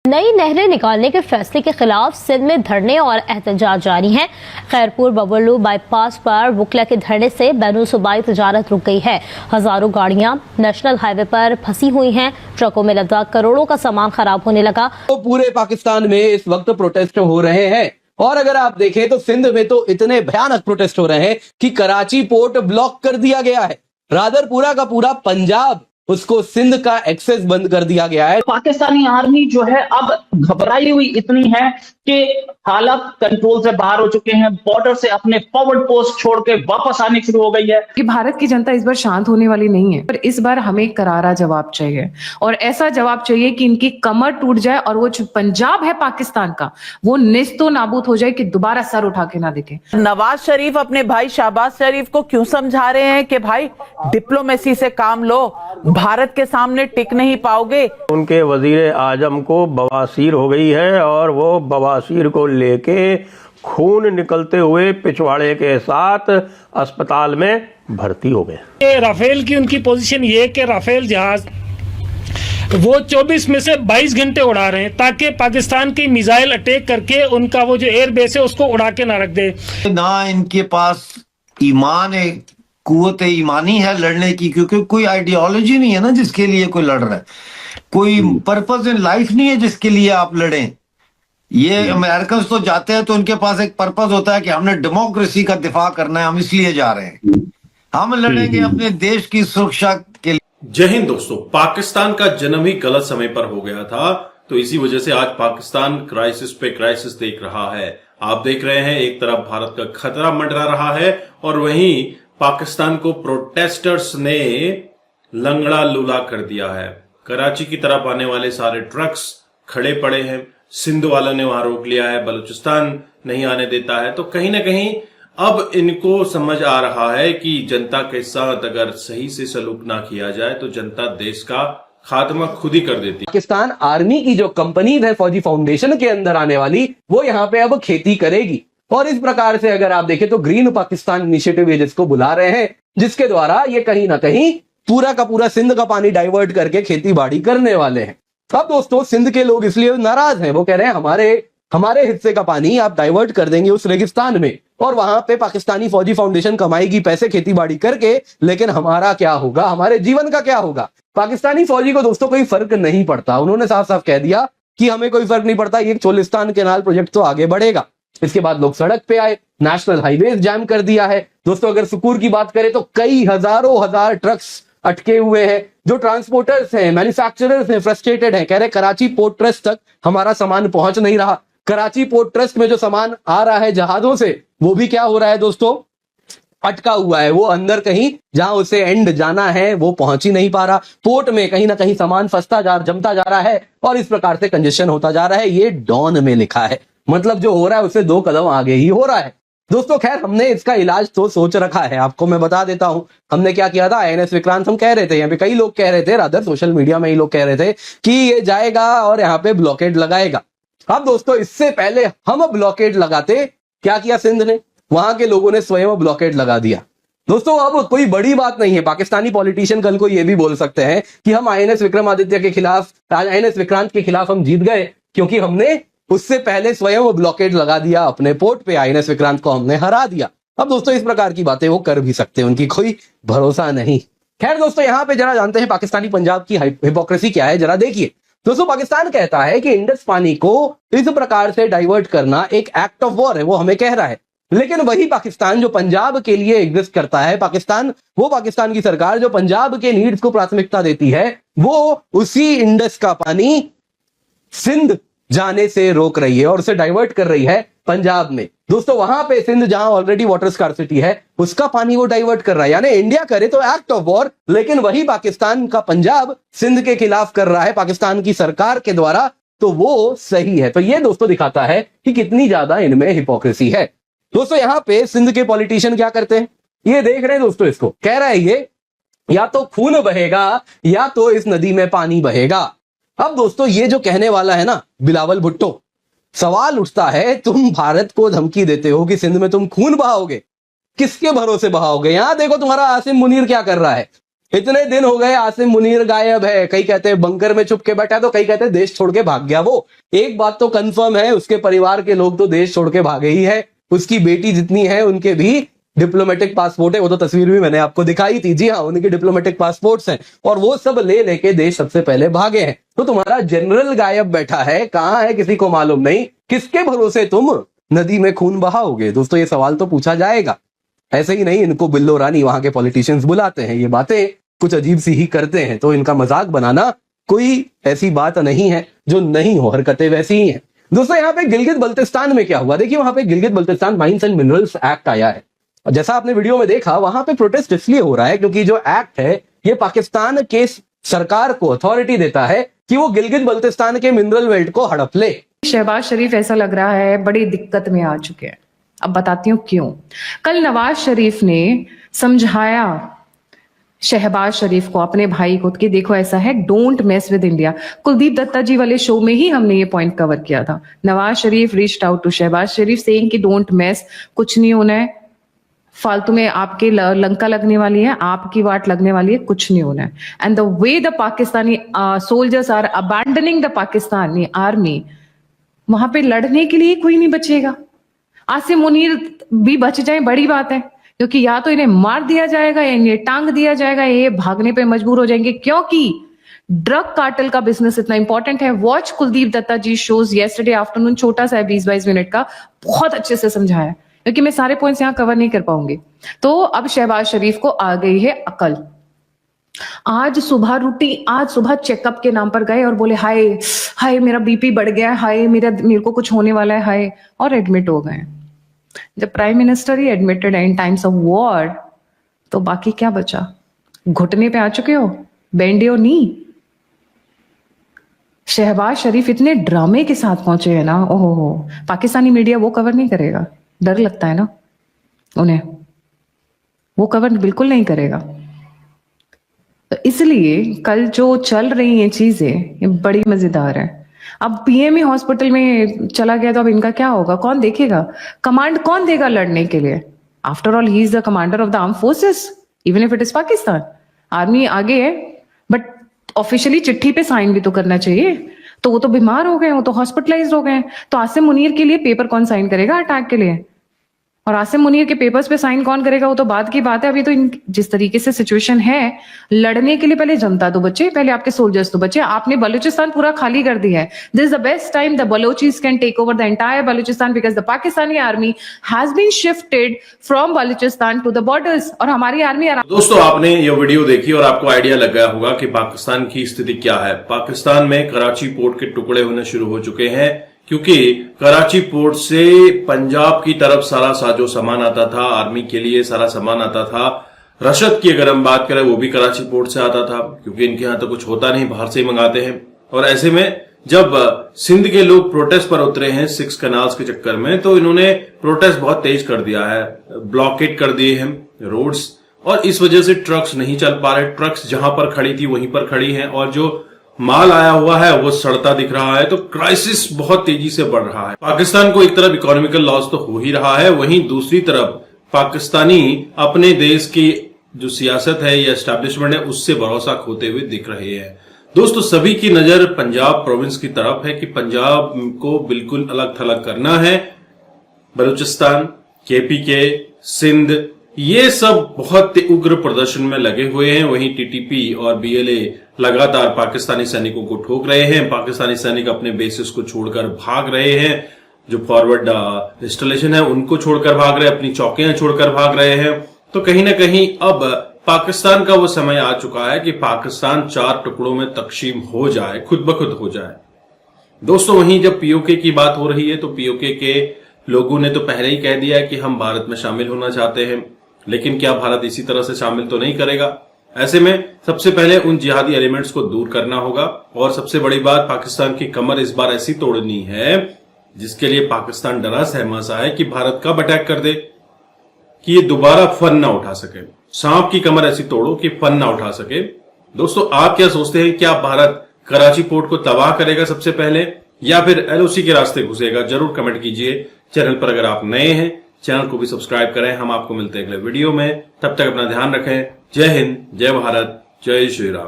नई नहरें निकालने के फैसले के खिलाफ सिंध में धरने और एहतजाज जारी हैं। खैरपुर बबलू बाईपास पर बुकला के धरने से बैनुल सूबाई तजारत रुक गई है। हजारों गाड़ियां नेशनल हाईवे पर फंसी हुई हैं। ट्रकों में लदा करोड़ों का सामान खराब होने लगा। तो पूरे पाकिस्तान में इस वक्त प्रोटेस्ट हो रहे हैं और अगर आप देखें तो सिंध में तो इतने भयानक प्रोटेस्ट हो रहे हैं कि कराची पोर्ट ब्लॉक कर दिया गया है। रादर पूरा का पूरा पंजाब, उसको सिंध का एक्सेस बंद कर दिया गया है। पाकिस्तानी आर्मी जो है अब घबराई हुई इतनी है कि हालात कंट्रोल से बाहर हो चुके हैं। बॉर्डर से अपने फॉरवर्ड पोस्ट छोड़ के वापस आनी शुरू हो गई है। कि भारत की जनता इस बार शांत होने वाली नहीं है, पर इस बार हमें करारा जवाब चाहिए और ऐसा जवाब चाहिए कि इनकी कमर टूट जाए और वो जो पंजाब है पाकिस्तान का, वो नेस्तो नाबूद हो जाए कि दोबारा सर उठा के ना दिखे। नवाज शरीफ अपने भाई शहबाज शरीफ को क्यों समझा रहे हैं कि भाई डिप्लोमेसी से काम लो, भारत के सामने टिक नहीं पाओगे। उनके वजीर आजम को बवासीर हो गई है और वो बवासीर को लेके खून निकलते हुए पिछवाड़े के साथ अस्पताल में भर्ती हो गए। राफेल की उनकी पोजीशन ये कि राफेल जहाज वो 24 में से 22 घंटे उड़ा रहे हैं ताकि पाकिस्तान की मिसाइल अटैक करके उनका वो जो एयर बेस है उसको उड़ा के ना रख दे। ना इनके पास ईमान है, कुव्वत ईमानी है लड़ने की, क्योंकि कोई आइडियोलॉजी नहीं है ना जिसके लिए कोई लड़ रहा है, कोई पर्पस इन लाइफ नहीं है जिसके लिए आप लड़ें। ये अमेरिकन तो जाते हैं तो उनके पास एक पर्पस होता है कि हमने डेमोक्रेसी का दिफा करना है, हम इसलिए जा रहे हैं, हम लड़ेंगे अपने देश की सुरक्षा के लिए। जय हिंद दोस्तों, पाकिस्तान का जन्म ही गलत समय पर हो गया था, तो इसी वजह से आज पाकिस्तान क्राइसिस पे क्राइसिस देख रहा है। आप देख रहे हैं एक तरफ भारत का खतरा मंडरा रहा है और वहीं पाकिस्तान को प्रोटेस्टर्स ने लंगड़ा लूला कर दिया है। कराची की तरफ आने वाले सारे ट्रक्स खड़े पड़े हैं, सिंध वालों ने वहां रोक लिया है, बलूचिस्तान नहीं आने देता है। तो कहीं ना कहीं अब इनको समझ आ रहा है कि जनता के साथ अगर सही से सलूक ना किया जाए तो जनता देश का खात्मा खुद ही कर देती है। पाकिस्तान आर्मी की जो कंपनी है फौजी फाउंडेशन के अंदर आने वाली, वो यहाँ पे अब खेती करेगी और इस प्रकार से अगर आप देखें तो ग्रीन पाकिस्तान इनिशिएटिव ये जिसको बुला रहे हैं, जिसके द्वारा ये कहीं ना कहीं पूरा का पूरा सिंध का पानी डाइवर्ट करके खेती बाड़ी करने वाले हैं। अब दोस्तों सिंध के लोग इसलिए नाराज हैं, वो कह रहे हैं हमारे हिस्से का पानी आप डाइवर्ट कर देंगे उस रेगिस्तान में और वहां पे पाकिस्तानी फौजी फाउंडेशन कमाएगी पैसे खेती बाड़ी करके, लेकिन हमारा क्या होगा, हमारे जीवन का क्या होगा। पाकिस्तानी फौजी को दोस्तों कोई फर्क नहीं पड़ता, उन्होंने साफ साफ कह दिया कि हमें कोई फर्क नहीं पड़ता, ये चोलिस्तान कैनाल प्रोजेक्ट तो आगे बढ़ेगा। इसके बाद लोग सड़क पे आए, नेशनल हाईवेज जैम कर दिया है। दोस्तों अगर सुकूर की बात करें तो कई हजार ट्रक्स अटके हुए हैं। जो ट्रांसपोर्टर्स हैं, मैन्युफैक्चरर्स हैं, फ्रस्ट्रेटेड हैं, कह रहे कराची पोर्ट ट्रस्ट तक हमारा सामान पहुंच नहीं रहा। कराची पोर्ट ट्रस्ट में जो सामान आ रहा है जहाजों से, वो भी क्या हो रहा है दोस्तों, अटका हुआ है। वो अंदर कहीं जहां उसे एंड जाना है वो पहुंच ही नहीं पा रहा। पोर्ट में कहीं ना कहीं सामान जमता जा रहा है और इस प्रकार से कंजेशन होता जा रहा है। ये डॉन में लिखा है, मतलब जो हो रहा है उससे 2 कदम आगे ही हो रहा है। दोस्तों खैर हमने इसका इलाज तो सोच रखा है, आपको मैं बता देता हूं। हमने क्या किया था, INS विक्रांत हम कह रहे थे, यहाँ पे कई लोग कह रहे थे, रादर सोशल मीडिया में ही लोग कह रहे थे कि ये जाएगा और यहाँ पे ब्लॉकेड लगाएगा। अब दोस्तों इससे पहले हम ब्लॉकेड लगाते, क्या किया सिंध ने, वहां के लोगों ने स्वयं ब्लॉकेड लगा दिया। दोस्तों अब कोई बड़ी बात नहीं है, पाकिस्तानी पॉलिटिशियन कल को ये भी बोल सकते हैं कि हम INS विक्रमादित्य के खिलाफ, INS विक्रांत के खिलाफ हम जीत गए क्योंकि हमने उससे पहले स्वयं वो ब्लॉकेड लगा दिया अपने पोर्ट पे, INS विक्रांत को हमने हरा दिया। अब दोस्तों इस प्रकार की बातें वो कर भी सकते हैं, उनकी कोई भरोसा नहीं। खैर दोस्तों यहाँ पे जरा जानते हैं पाकिस्तानी पंजाब की हिपोक्रेसी क्या है, जरा देखिए। दोस्तों पाकिस्तान कहता है कि इंडस पानी को इस प्रकार से डाइवर्ट करना एक एक्ट ऑफ वॉर है, वो हमें कह रहा है। लेकिन वही पाकिस्तान जो पंजाब के लिए एग्जिस्ट करता है, पाकिस्तान की सरकार जो पंजाब के नीड्स को प्राथमिकता देती है, वो उसी इंडस का पानी सिंध जाने से रोक रही है और उसे डाइवर्ट कर रही है पंजाब में। दोस्तों वहां पे सिंध जहां ऑलरेडी वाटर स्कार्सिटी है, उसका पानी वो डाइवर्ट कर रहा है। यानी इंडिया करे तो एक्ट ऑफ वॉर, लेकिन वही पाकिस्तान का पंजाब सिंध के खिलाफ कर रहा है पाकिस्तान की सरकार के द्वारा, तो वो सही है। तो ये दोस्तों दिखाता है कि कितनी ज्यादा इनमें हिपोक्रेसी है। दोस्तों यहाँ पे सिंध के पॉलिटिशियन क्या करते हैं, ये देख रहे हैं दोस्तों, इसको कह रहा है ये या तो खून बहेगा या तो इस नदी में पानी बहेगा। अब दोस्तों ये जो कहने वाला है ना बिलावल भुट्टो, सवाल उठता है तुम भारत को धमकी देते हो कि सिंध में तुम खून बहाओगे, किसके भरोसे बहाओगे। यहां देखो तुम्हारा आसिम मुनीर क्या कर रहा है, इतने दिन हो गए आसिम मुनीर गायब है, कई कहते हैं बंकर में छुप के बैठा है, तो कई कहते हैं देश छोड़ के भाग गया। वो एक बात तो कंफर्म है, उसके परिवार के लोग तो देश छोड़ के भागे ही है। उसकी बेटी जितनी है उनके भी डिप्लोमेटिक पासपोर्ट है, वो तो तस्वीर भी मैंने आपको दिखाई थी। जी हाँ, उनके डिप्लोमेटिक पासपोर्ट्स हैं और वो सब ले लेके देश सबसे पहले भागे हैं। तो तुम्हारा जनरल गायब बैठा है, कहां है किसी को मालूम नहीं, किसके भरोसे तुम नदी में खून बहाओगे? दोस्तों ये सवाल तो पूछा जाएगा। ऐसे ही नहीं, इनको बिल्लो रानी वहां के पॉलिटिशियंस बुलाते हैं, ये बातें कुछ अजीब सी ही करते हैं, तो इनका मजाक बनाना कोई ऐसी बात नहीं है जो नहीं हो, हरकतें वैसी ही हैं। दोस्तों यहाँ पे गिलगित बल्तिस्तान में क्या हुआ, देखिए वहां पे Gilgit Baltistan mines and minerals act आया है। और जैसा आपने वीडियो में देखा, वहां पे प्रोटेस्ट इसलिए हो रहा है क्योंकि जो एक्ट है ये पाकिस्तान के सरकार को अथॉरिटी देता है कि वो गिलगित बल्तिस्तान के मिनरल बेल्ट को हड़प ले। शहबाज शरीफ ऐसा लग रहा है बड़ी दिक्कत में आ चुके हैं। अब बताती हूँ क्यों। कल नवाज शरीफ ने समझाया शहबाज शरीफ को, अपने भाई को, कि देखो ऐसा है, don't mess with India. Kuldeep Datta ji वाले शो में ही हमने ये पॉइंट कवर किया था। Nawaz Sharif reached out to Shahbaz Sharif saying कि डोंट मेस, कुछ नहीं होना है, फालतू में आपके लंका लगने वाली है, आपकी वाट लगने वाली है, कुछ नहीं होना है। And the way the Pakistani soldiers are abandoning the Pakistani army, वहां पे लड़ने के लिए कोई नहीं बचेगा। आसिम मुनीर भी बच जाए बड़ी बात है, क्योंकि या तो इन्हें मार दिया जाएगा या इन्हें टांग दिया जाएगा, ये भागने पे मजबूर हो जाएंगे, क्योंकि ड्रग कार्टेल का बिजनेस इतना इंपॉर्टेंट है। वॉच कुलदीप दत्ता जी शोज यस्टरडे आफ्टरनून, छोटा सा 20-22 मिनट का, बहुत अच्छे से समझाया, क्योंकि मैं सारे पॉइंट्स यहाँ कवर नहीं कर पाऊंगी। तो अब शहबाज शरीफ को आ गई है अकल। आज सुबह चेकअप के नाम पर गए और बोले हाय हाय मेरा बीपी बढ़ गया है, हाय मेरे को कुछ होने वाला है, हाय, और एडमिट हो गए। जब प्राइम मिनिस्टर ही एडमिटेड है इन टाइम्स ऑफ वॉर, तो बाकी क्या बचा? घुटने पे आ चुके हो, बेंडे हो नी। शहबाज शरीफ इतने ड्रामे के साथ पहुंचे हैं ना, ओहो, पाकिस्तानी मीडिया वो कवर नहीं करेगा, डर लगता है ना उन्हें, वो कवर बिल्कुल नहीं करेगा। तो इसलिए कल जो चल रही हैं चीजें, ये बड़ी मजेदार है। अब पीएमई हॉस्पिटल में चला गया तो अब इनका क्या होगा, कौन देखेगा? कमांड कौन देगा लड़ने के लिए? After all he is the commander of the arm forces, even if it is Pakistan. Army आगे है, बट ऑफिशियली चिट्ठी पे साइन भी तो करना चाहिए। तो वो तो बीमार हो गए, वो तो हॉस्पिटलाइज हो गए, तो आसिम मुनीर के लिए पेपर कौन साइन करेगा अटैक के लिए? और आसिम मुनीर के पेपर्स पे साइन कौन करेगा, वो तो बाद की बात है। अभी तो जिस तरीके से सिचुएशन है, लड़ने के लिए पहले जनता तो बचे, पहले आपके सोल्जर्स तो बचे। आपने बलूचिस्तान पूरा खाली कर दिया है। This is the best time the Balochis can take over the entire Balochistan, because the Pakistani army has been shifted from Balochistan to the borders, और हमारी आर्मी। दोस्तों आपने ये वीडियो देखी और आपको आइडिया लग गया होगा कि पाकिस्तान की स्थिति क्या है। पाकिस्तान में कराची पोर्ट के टुकड़े होने शुरू हो चुके हैं, क्योंकि कराची पोर्ट से पंजाब की तरफ सारा साजो सामान आता था, आर्मी के लिए सारा सामान आता था। रशद की अगर हम बात करें, वो भी कराची पोर्ट से आता था, क्योंकि इनके यहां तो कुछ होता नहीं, बाहर से ही मंगाते हैं। और ऐसे में जब सिंध के लोग प्रोटेस्ट पर उतरे हैं 6 कनाल्स के चक्कर में, तो इन्होंने प्रोटेस्ट बहुत तेज कर दिया है, ब्लॉकेट कर दिए हैं रोड्स, और इस वजह से ट्रक्स नहीं चल पा रहे। ट्रक्स जहां पर खड़ी थी वहीं पर खड़ी हैं, और जो माल आया हुआ है वो सड़ता दिख रहा है। तो क्राइसिस बहुत तेजी से बढ़ रहा है। पाकिस्तान को एक तरफ इकोनॉमिकल लॉस तो हो ही रहा है, वहीं दूसरी तरफ पाकिस्तानी अपने देश की जो सियासत है या एस्टैब्लिशमेंट है उससे भरोसा खोते हुए दिख रहे हैं। दोस्तों सभी की नजर पंजाब प्रोविंस की तरफ है कि पंजाब को बिल्कुल अलग थलग करना है। बलूचिस्तान, केपीके, सिंध, ये सब बहुत उग्र प्रदर्शन में लगे हुए हैं। वहीं टीटीपी और बीएलए लगातार पाकिस्तानी सैनिकों को ठोक रहे हैं। पाकिस्तानी सैनिक अपने बेसिस को छोड़कर भाग रहे हैं, जो फॉरवर्ड इंस्टॉलेशन है उनको छोड़कर भाग रहे हैं, अपनी चौकियां छोड़कर भाग रहे हैं। तो कहीं ना कहीं अब पाकिस्तान का वो समय आ चुका है कि पाकिस्तान 4 टुकड़ों में तकसीम हो जाए, खुद ब खुद हो जाए। दोस्तों वहीं जब पीओके की बात हो रही है, तो पीओके के लोगों ने तो पहले ही कह दिया है कि हम भारत में शामिल होना चाहते हैं, लेकिन क्या भारत इसी तरह से शामिल तो नहीं करेगा? ऐसे में सबसे पहले उन जिहादी एलिमेंट्स को दूर करना होगा। और सबसे बड़ी बात, पाकिस्तान की कमर इस बार ऐसी तोड़नी है जिसके लिए पाकिस्तान डरा सहमा सा है कि भारत कब अटैक कर दे कि ये दोबारा फन ना उठा सके। सांप की कमर ऐसी तोड़ो कि फन ना उठा सके। दोस्तों आप क्या सोचते हैं, क्या भारत कराची पोर्ट को तबाह करेगा सबसे पहले, या फिर एलओसी के रास्ते घुसेगा? जरूर कमेंट कीजिए। चैनल पर अगर आप नए हैं, चैनल को भी सब्सक्राइब करें। हम आपको मिलते हैं अगले वीडियो में, तब तक अपना ध्यान रखें। जय हिंद, जय भारत, जय श्री राम।